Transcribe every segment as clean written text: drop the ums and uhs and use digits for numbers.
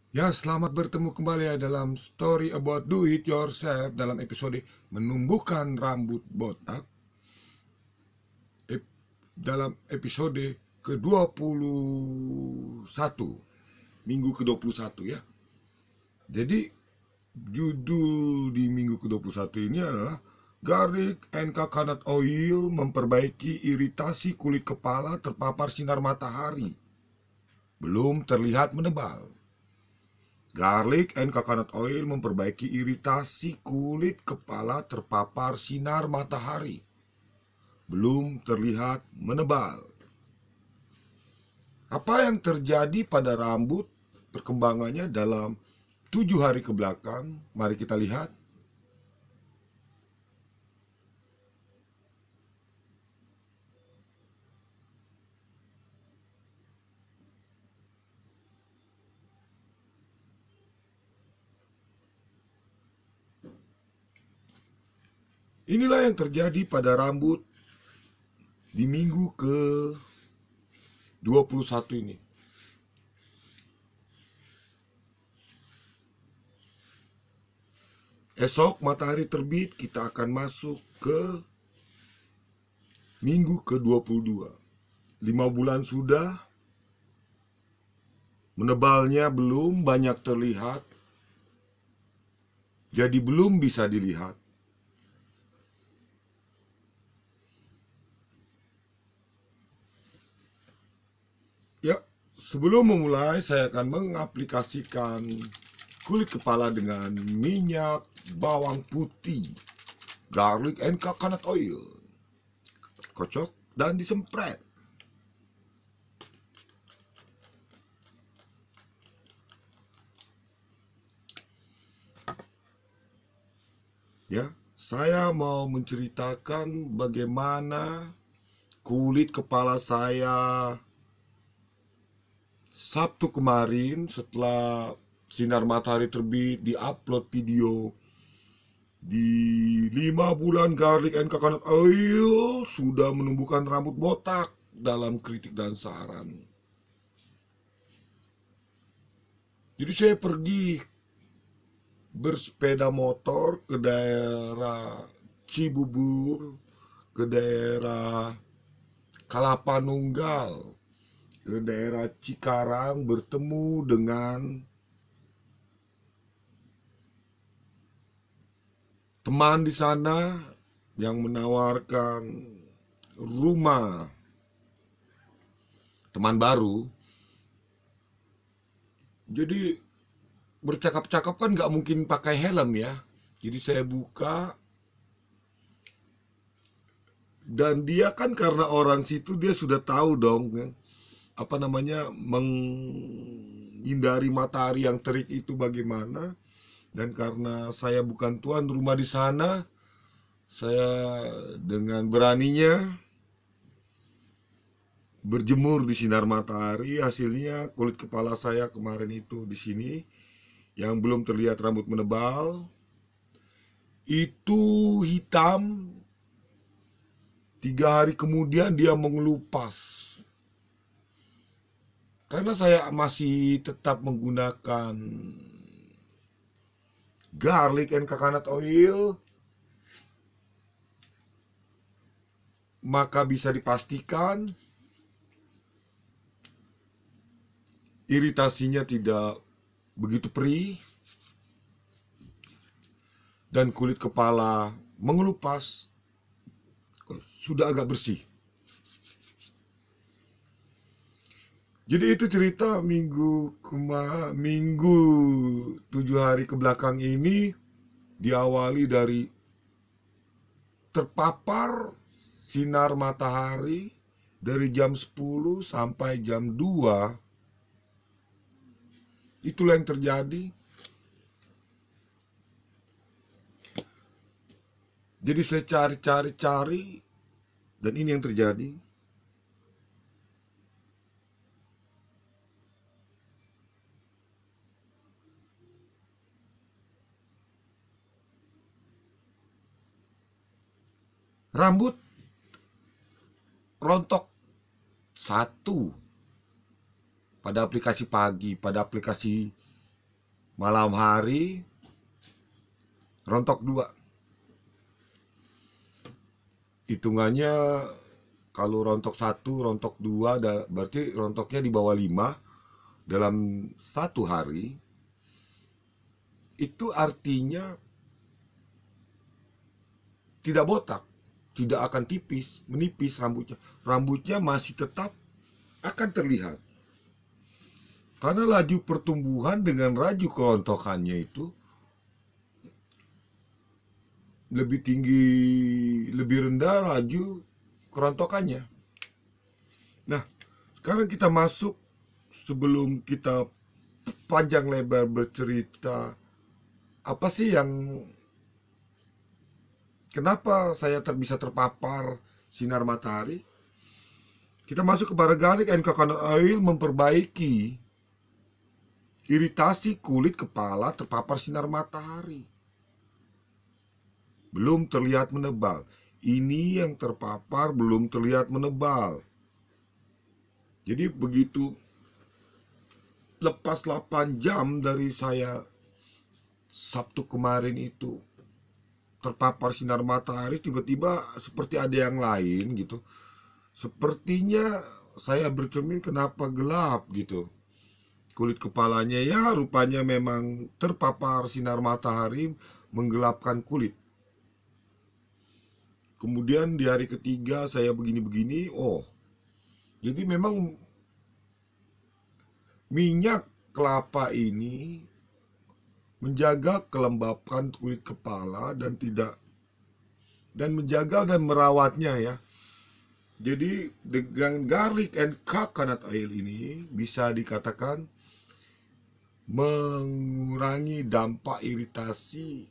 Ya, selamat bertemu kembali ya dalam Story About Do It Yourself dalam episode menumbuhkan rambut botak dalam episode ke-21, minggu ke-21 ya. Jadi judul di minggu ke-21 ini adalah Garlic and Coconut Oil memperbaiki iritasi kulit kepala terpapar sinar matahari. Belum terlihat menebal. Garlic and coconut oil memperbaiki iritasi kulit kepala terpapar sinar matahari. Belum terlihat menebal. Apa yang terjadi pada rambut perkembangannya dalam 7 hari ke belakang? Mari kita lihat. Inilah yang terjadi pada rambut di minggu ke-21 ini. Esok matahari terbit, kita akan masuk ke minggu ke-22. 5 bulan sudah, menebalnya belum banyak terlihat, jadi belum bisa dilihat. Ya, sebelum memulai saya akan mengaplikasikan kulit kepala dengan minyak bawang putih, garlic and coconut oil. Kocok dan disempret. Ya, saya mau menceritakan bagaimana kulit kepala saya Sabtu kemarin setelah sinar matahari terbit, di-upload video di 5 bulan garlic and coconut oil sudah menumbuhkan rambut botak dalam kritik dan saran. Jadi saya pergi bersepeda motor ke daerah Cibubur, ke daerah Kalapanunggal, ke daerah Cikarang, bertemu dengan teman di sana yang menawarkan rumah, teman baru. Jadi bercakap-cakap kan nggak mungkin pakai helm ya. Jadi saya buka, dan dia kan karena orang situ dia sudah tahu dong kan, apa namanya, menghindari matahari yang terik itu bagaimana. Dan karena saya bukan tuan rumah di sana, saya dengan beraninya berjemur di sinar matahari. Hasilnya kulit kepala saya kemarin itu di sini yang belum terlihat rambut menebal itu hitam. 3 hari kemudian dia mengelupas. Karena saya masih tetap menggunakan garlic and coconut oil, maka bisa dipastikan iritasinya tidak begitu perih dan kulit kepala mengelupas sudah agak bersih. Jadi itu cerita minggu 7 hari ke belakang ini diawali dari terpapar sinar matahari dari jam 10 sampai jam 2. Itulah yang terjadi. Jadi saya cari dan ini yang terjadi. Rambut rontok satu pada aplikasi pagi, pada aplikasi malam hari rontok 2. Hitungannya kalau rontok 1, rontok 2, berarti rontoknya di bawah 5 dalam 1 hari. Itu artinya tidak botak, tidak akan menipis rambutnya. Rambutnya masih tetap akan terlihat. Karena laju pertumbuhan dengan laju kerontokannya itu lebih tinggi, lebih rendah laju kerontokannya. Nah, sekarang kita masuk, sebelum kita panjang lebar bercerita apa sih yang kenapa saya bisa terpapar sinar matahari. Kita masuk kepada garlic and coconut oil memperbaiki iritasi kulit kepala terpapar sinar matahari. Belum terlihat menebal. Ini yang terpapar belum terlihat menebal. Jadi begitu lepas 8 jam dari saya Sabtu kemarin itu terpapar sinar matahari, tiba-tiba seperti ada yang lain gitu. Sepertinya saya bercermin kenapa gelap gitu. Kulit kepalanya ya rupanya memang terpapar sinar matahari menggelapkan kulit. Kemudian di hari ketiga saya begini-begini, jadi memang minyak kelapa ini menjaga kelembapan kulit kepala dan menjaga dan merawatnya ya. Jadi dengan garlic and coconut oil ini bisa dikatakan mengurangi dampak iritasi.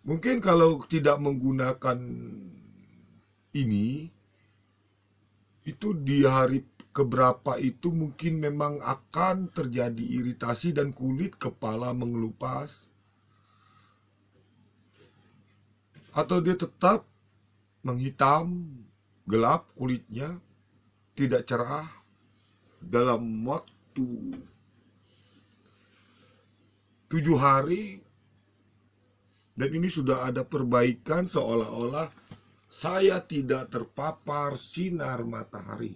Mungkin kalau tidak menggunakan ini, itu di hari keberapa itu mungkin memang akan terjadi iritasi dan kulit kepala mengelupas. Atau dia tetap menghitam, gelap kulitnya, tidak cerah dalam waktu 7 hari. Dan ini sudah ada perbaikan seolah-olah saya tidak terpapar sinar matahari.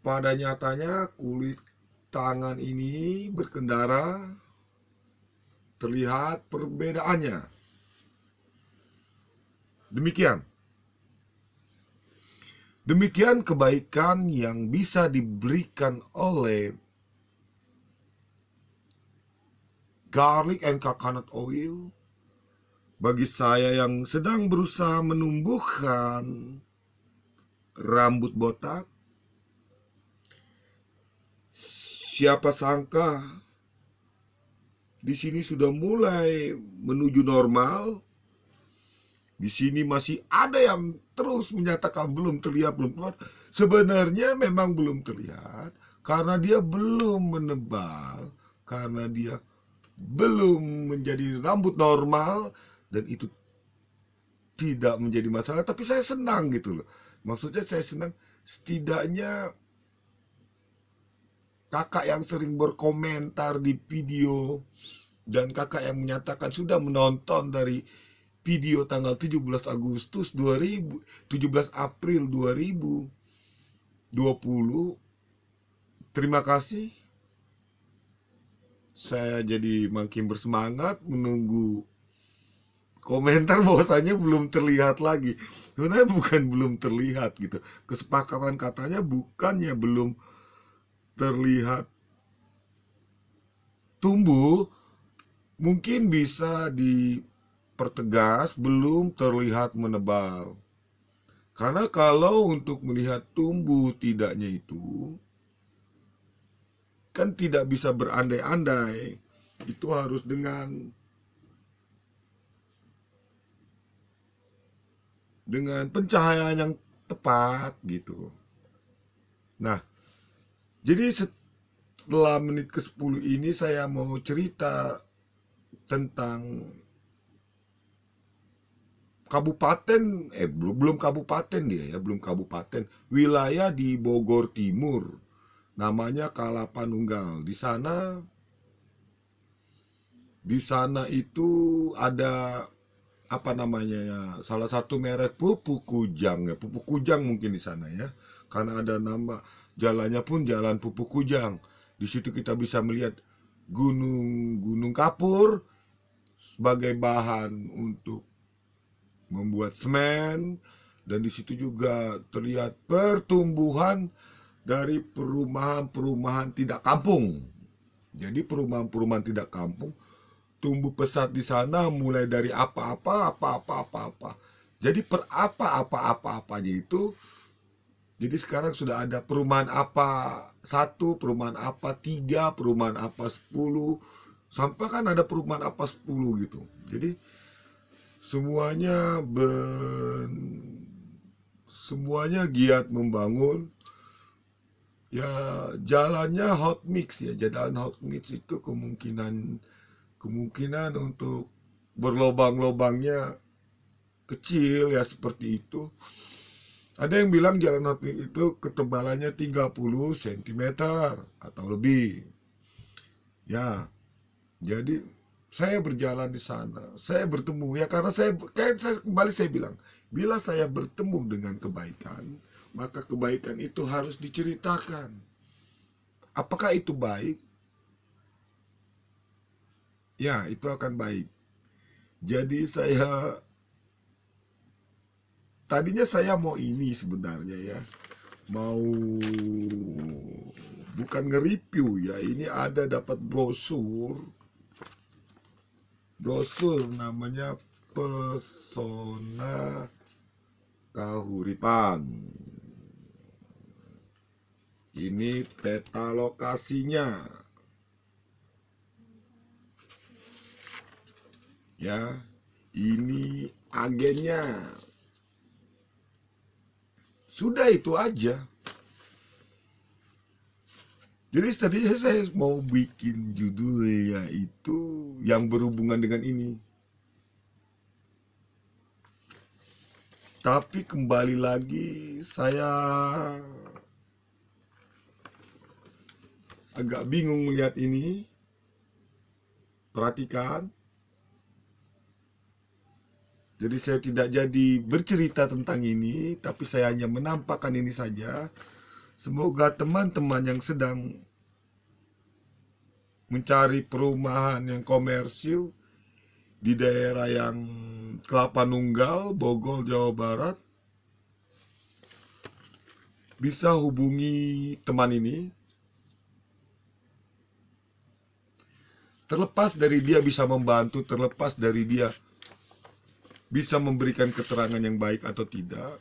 Pada nyatanya kulit tangan ini berkendara, terlihat perbedaannya. Demikian kebaikan yang bisa diberikan oleh garlic and coconut oil bagi saya yang sedang berusaha menumbuhkan rambut botak. Siapa sangka di sini sudah mulai menuju normal. Di sini masih ada yang terus menyatakan belum terlihat. Sebenarnya memang belum terlihat karena dia belum menebal, karena dia belum menjadi rambut normal, dan itu tidak menjadi masalah. Tapi saya senang gitu loh. Maksudnya saya senang setidaknya kakak yang sering berkomentar di video dan kakak yang menyatakan sudah menonton dari video tanggal 17 April 2020. Terima kasih. Saya jadi makin bersemangat menunggu komentar bahwasanya belum terlihat lagi. Sebenarnya bukan belum terlihat gitu. Kesepakatan katanya bukannya belum terlihat tumbuh, mungkin bisa dipertegas belum terlihat menebal. Karena kalau untuk melihat tumbuh tidaknya itu kan tidak bisa berandai-andai. Itu harus dengan pencahayaan yang tepat gitu. Nah, jadi setelah menit ke-10 ini saya mau cerita tentang kabupaten, belum kabupaten dia ya, belum kabupaten, wilayah di Bogor Timur, namanya Kalapanunggal. Di sana itu ada apa namanya ya, salah satu merek pupuk kujang ya, pupuk kujang mungkin di sana ya, karena ada nama jalannya pun jalan pupuk kujang. Di situ kita bisa melihat gunung kapur sebagai bahan untuk membuat semen, dan di situ juga terlihat pertumbuhan dari perumahan-perumahan tidak kampung. Jadi perumahan-perumahan tidak kampung tumbuh pesat di sana, mulai dari apa-apa. Jadi per apa-apa-apa-apa-apanya itu. Jadi sekarang sudah ada perumahan apa 1, perumahan apa 3, perumahan apa 10, sampai kan ada perumahan apa 10 gitu. Jadi semuanya giat membangun. Ya, jalannya hot mix ya. Jalan hot mix itu kemungkinan untuk berlobang-lobangnya kecil ya, seperti itu. Ada yang bilang jalan hot mix itu ketebalannya 30 cm atau lebih. Ya, jadi saya berjalan di sana, saya bertemu ya, karena saya bilang, bila saya bertemu dengan kebaikan, maka kebaikan itu harus diceritakan. Apakah itu baik? Ya, itu akan baik. Jadi tadinya saya mau ini sebenarnya ya, mau bukan nge-review ya, ini ada dapat brosur namanya Pesona Kahuripan. Ini peta lokasinya ya, ini agennya. Sudah, itu aja. Jadi tadinya saya mau bikin judulnya itu yang berhubungan dengan ini. Tapi kembali lagi saya agak bingung melihat ini. Perhatikan. Jadi saya tidak jadi bercerita tentang ini, tapi saya hanya menampakkan ini saja. Semoga teman-teman yang sedang mencari perumahan yang komersil di daerah yang Kalapanunggal, Bogor, Jawa Barat, bisa hubungi teman ini. Terlepas dari dia bisa membantu, terlepas dari dia bisa memberikan keterangan yang baik atau tidak,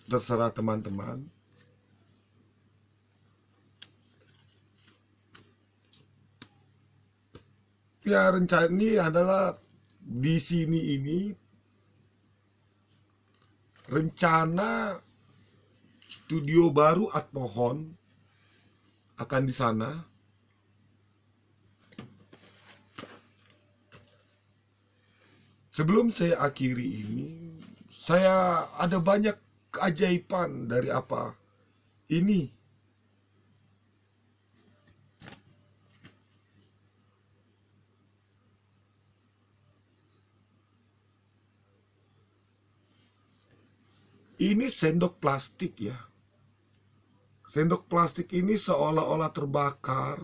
terserah teman-teman. Ya, rencana ini adalah di sini ini rencana studio baru Atmohon akan di sana. Sebelum saya akhiri ini, saya ada banyak keajaiban dari apa ini. Ini sendok plastik ya. Sendok plastik ini seolah-olah terbakar.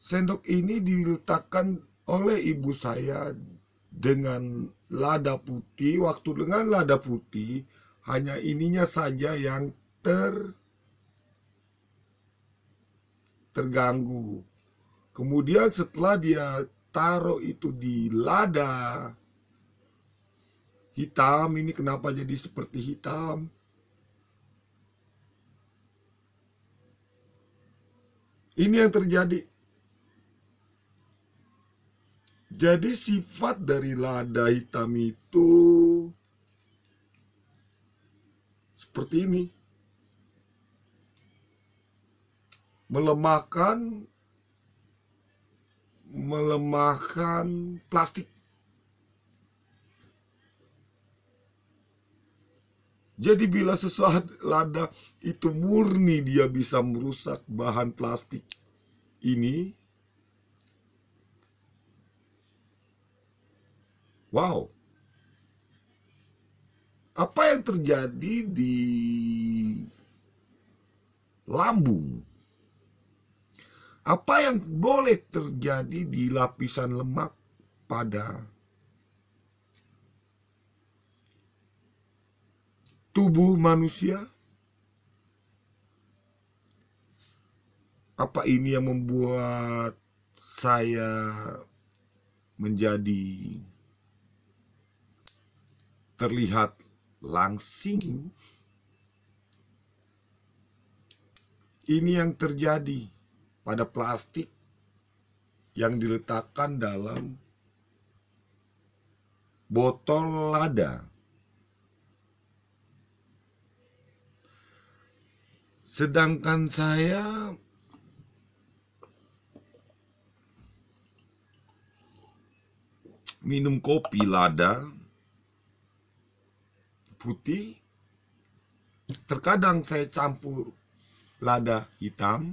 Sendok ini diletakkan oleh ibu saya dengan lada putih. Waktu dengan lada putih, hanya ininya saja yang terganggu. Kemudian setelah dia taruh itu di lada hitam, ini kenapa jadi seperti hitam? Ini yang terjadi. Jadi sifat dari lada hitam itu seperti ini. Melemahkan plastik. Jadi bila sesuatu lada itu murni dia bisa merusak bahan plastik ini, wow. Apa yang terjadi di lambung? Apa yang boleh terjadi di lapisan lemak pada tubuh manusia? Apa ini yang membuat saya menjadi terlihat langsing? Ini yang terjadi pada plastik yang diletakkan dalam botol lada. Sedangkan saya minum kopi lada putih, terkadang saya campur lada hitam.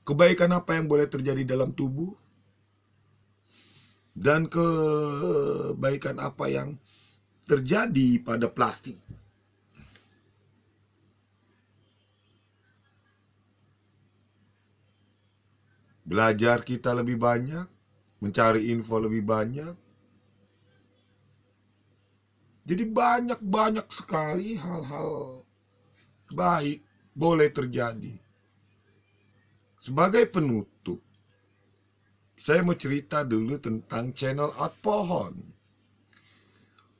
Kebaikan apa yang boleh terjadi dalam tubuh? Dan kebaikan apa yang terjadi pada plastik? Belajar kita lebih banyak, mencari info lebih banyak. Jadi banyak sekali hal-hal baik boleh terjadi. Sebagai penutup, saya mau cerita dulu tentang channel Art Pohon.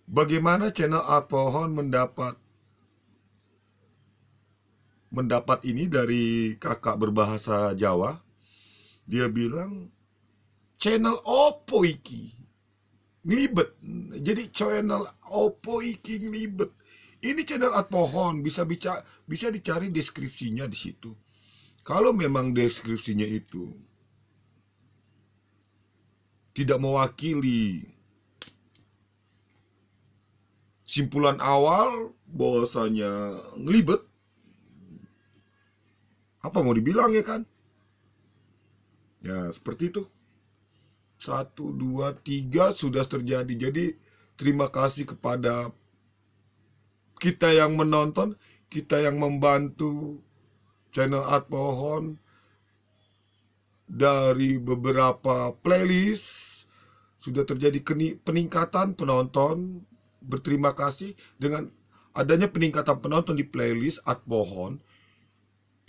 Bagaimana channel Art Pohon mendapat ini dari kakak berbahasa Jawa. Dia bilang, channel opo iki ngelibet. Jadi channel opo iki ngelibet. Ini channel Art Pohon, bisa dicari deskripsinya di situ. Kalau memang deskripsinya itu tidak mewakili simpulan awal bahwasanya ngelibet, apa mau dibilang ya kan? Ya seperti itu. 1, 2, 3 sudah terjadi. Jadi terima kasih kepada kita yang menonton, kita yang membantu channel Art Pohon dari beberapa playlist. Sudah terjadi peningkatan penonton. Berterima kasih dengan adanya peningkatan penonton di playlist Art Pohon.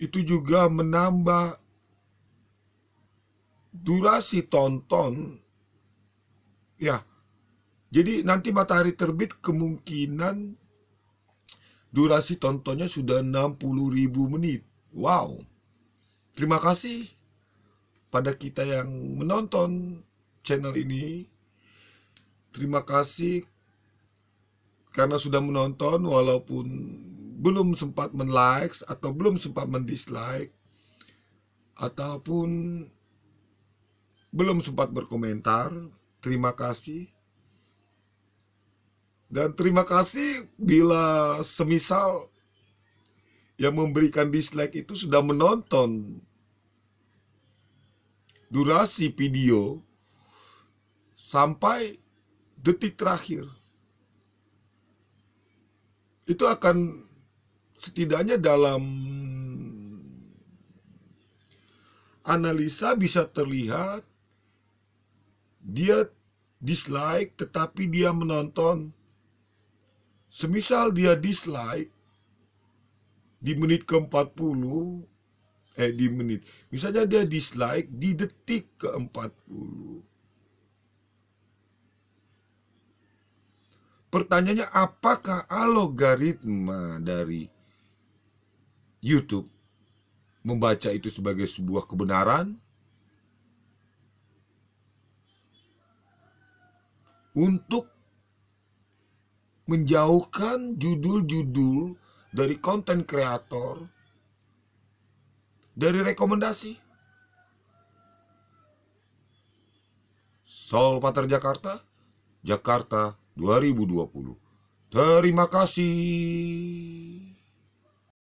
Itu juga menambah durasi tonton. Ya, jadi nanti matahari terbit kemungkinan durasi tontonnya sudah 60.000 menit. Wow. Terima kasih pada kita yang menonton channel ini. Terima kasih karena sudah menonton walaupun belum sempat men-like atau belum sempat men-dislike ataupun belum sempat berkomentar. Terima kasih. Dan terima kasih bila semisal yang memberikan dislike itu sudah menonton durasi video sampai detik terakhir. Itu akan setidaknya dalam analisa bisa terlihat dia dislike tetapi dia menonton. Semisal dia dislike di menit ke-40, misalnya dia dislike di detik ke-40. Pertanyaannya, apakah algoritma dari YouTube membaca itu sebagai sebuah kebenaran untuk menjauhkan judul-judul dari konten kreator dari rekomendasi? Sol Pater Jakarta, Jakarta 2020. Terima kasih.